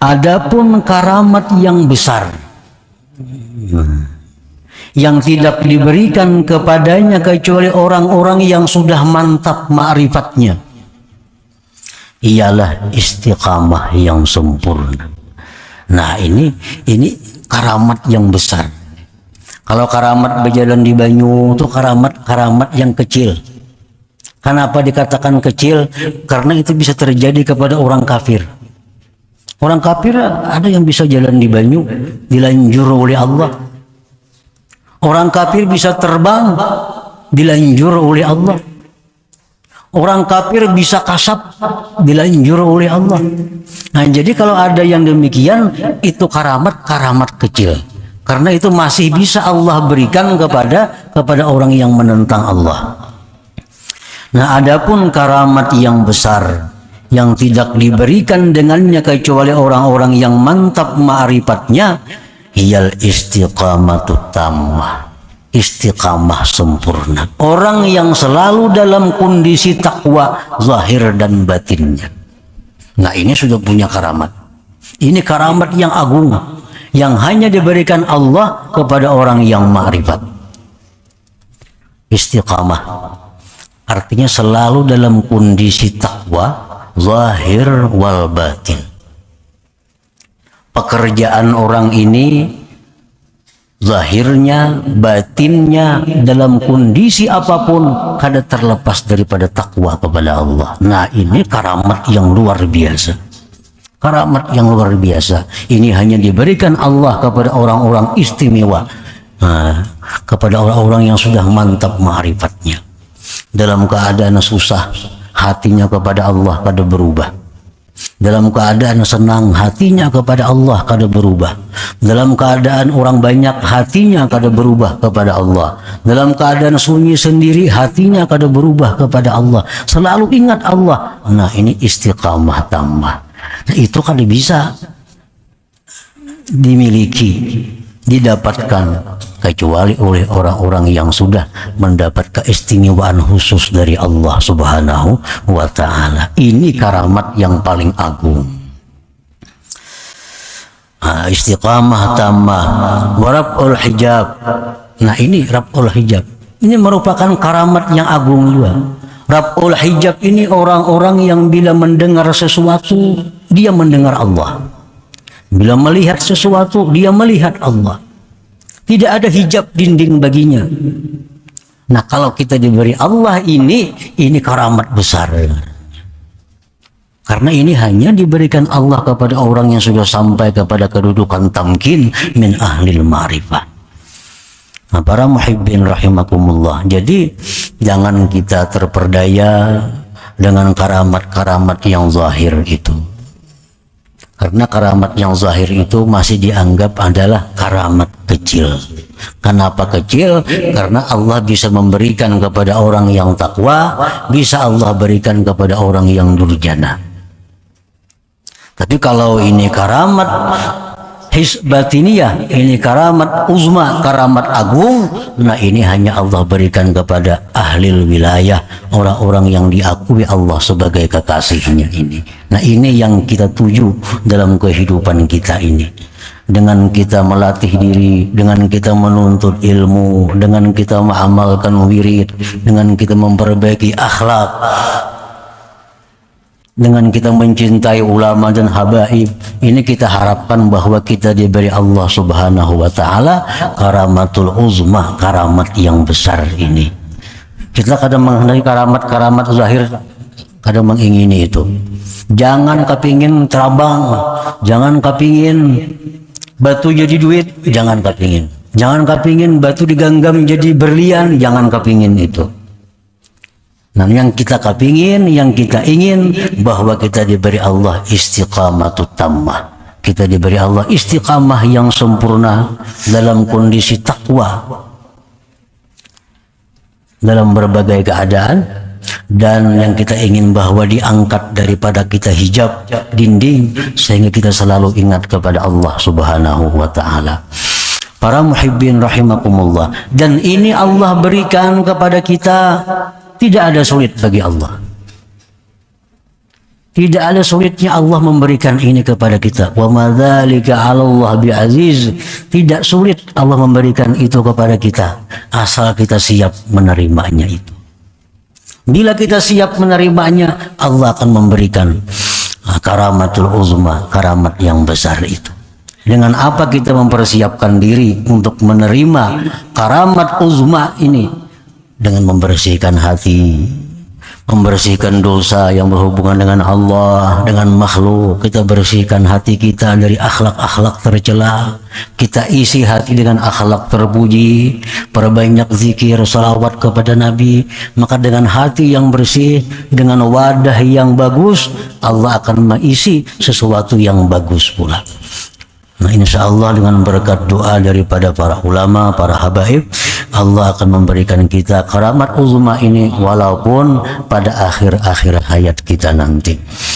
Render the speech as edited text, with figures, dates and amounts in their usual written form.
Adapun karamat yang besar yang tidak diberikan kepadanya kecuali orang-orang yang sudah mantap ma'rifatnya, ialah istiqamah yang sempurna. Nah, ini karamat yang besar. Kalau karamat berjalan di banyu itu karamat yang kecil. Kenapa dikatakan kecil? Karena itu bisa terjadi kepada orang kafir. Orang kafir ada yang bisa jalan di banyu, dilanjur oleh Allah. Orang kafir bisa terbang, dilanjur oleh Allah. Orang kafir bisa kasab, dilanjur oleh Allah. Nah, jadi kalau ada yang demikian, itu karamat kecil. Karena itu masih bisa Allah berikan kepada orang yang menentang Allah. Nah, adapun karamat yang besar yang tidak diberikan dengannya kecuali orang-orang yang mantap ma'rifatnya, hiyal istiqamatut tammah, istiqamah sempurna. Orang yang selalu dalam kondisi takwa zahir dan batinnya. Nah, ini sudah punya karamat. Ini karamat yang agung yang hanya diberikan Allah kepada orang yang ma'rifat. Istiqamah artinya selalu dalam kondisi takwa zahir wal batin. Pekerjaan orang ini zahirnya, batinnya dalam kondisi apapun kada terlepas daripada takwa kepada Allah. Nah, ini karamat yang luar biasa. Karamat yang luar biasa. Ini hanya diberikan Allah kepada orang-orang istimewa. Kepada orang-orang yang sudah mantap ma'rifatnya. Dalam keadaan susah, hatinya kepada Allah kada berubah. Dalam keadaan senang, hatinya kepada Allah kada berubah. Dalam keadaan orang banyak, hatinya kada berubah kepada Allah. Dalam keadaan sunyi sendiri, hatinya kada berubah kepada Allah. Selalu ingat Allah. Nah, ini istiqamah tammah. Nah, itu kada bisa dimiliki, didapatkan kecuali oleh orang-orang yang sudah mendapat keistimewaan khusus dari Allah Subhanahu wa ta'ala. Ini karamat yang paling agung. Istiqamah tammah wa raf'ul hijab. Nah, ini raf'ul hijab. Ini merupakan karamat yang agung juga. Raf'ul hijab ini orang-orang yang bila mendengar sesuatu, dia mendengar Allah. Bila melihat sesuatu, dia melihat Allah. Tidak ada hijab dinding baginya. Nah, kalau kita diberi Allah ini karamat besar. Karena ini hanya diberikan Allah kepada orang yang sudah sampai kepada kedudukan tamkin min ahlil ma'rifah. Nah, para muhibbin rahimakumullah. Jadi jangan kita terperdaya dengan karamat-karamat yang zahir itu. Karena karamat yang zahir itu masih dianggap adalah karamat kecil. Kenapa kecil? Karena Allah bisa memberikan kepada orang yang takwa, bisa Allah berikan kepada orang yang durjana. Tapi kalau ini karamat batiniyah, ini karamat uzma, karamat agung, nah ini hanya Allah berikan kepada ahlil wilayah, orang-orang yang diakui Allah sebagai kekasihnya ini. Nah, ini yang kita tuju dalam kehidupan kita ini. Dengan kita melatih diri, dengan kita menuntut ilmu, dengan kita mengamalkan wirid, dengan kita memperbaiki akhlak, dengan kita mencintai ulama dan habaib, ini kita harapkan bahwa kita diberi Allah Subhanahu wa ta'ala karamatul uzma, karamat yang besar ini. Kita kadang menghendaki karamat-karamat zahir, kadang mengingini itu. Jangan kepingin terabang, jangan kepingin batu jadi duit, jangan kepingin. Jangan kepingin batu diganggam jadi berlian, jangan kepingin itu. Nah, yang kita kepingin, yang kita ingin bahwa kita diberi Allah istiqamatut tammah. Kita diberi Allah istiqamah yang sempurna dalam kondisi takwa dalam berbagai keadaan, dan yang kita ingin bahwa diangkat daripada kita hijab dinding sehingga kita selalu ingat kepada Allah Subhanahu wa ta'ala. Para muhibbin rahimakumullah, dan ini Allah berikan kepada kita. Tidak ada sulit bagi Allah. Tidak ada sulitnya Allah memberikan ini kepada kita. Wa madzalika 'alallah bi'aziz. Tidak sulit Allah memberikan itu kepada kita asal kita siap menerimanya itu. Bila kita siap menerimanya, Allah akan memberikan karamatul uzma, karamat yang besar itu. Dengan apa kita mempersiapkan diri untuk menerima karamat uzma ini? Dengan membersihkan hati, membersihkan dosa yang berhubungan dengan Allah, dengan makhluk. Kita bersihkan hati kita dari akhlak-akhlak tercela. Kita isi hati dengan akhlak terpuji. Perbanyak zikir, salawat kepada Nabi. Maka dengan hati yang bersih, dengan wadah yang bagus, Allah akan mengisi sesuatu yang bagus pula. Nah, insya Allah dengan berkat doa daripada para ulama, para habaib, Allah akan memberikan kita karamat uzma ini walaupun pada akhir-akhir hayat kita nanti.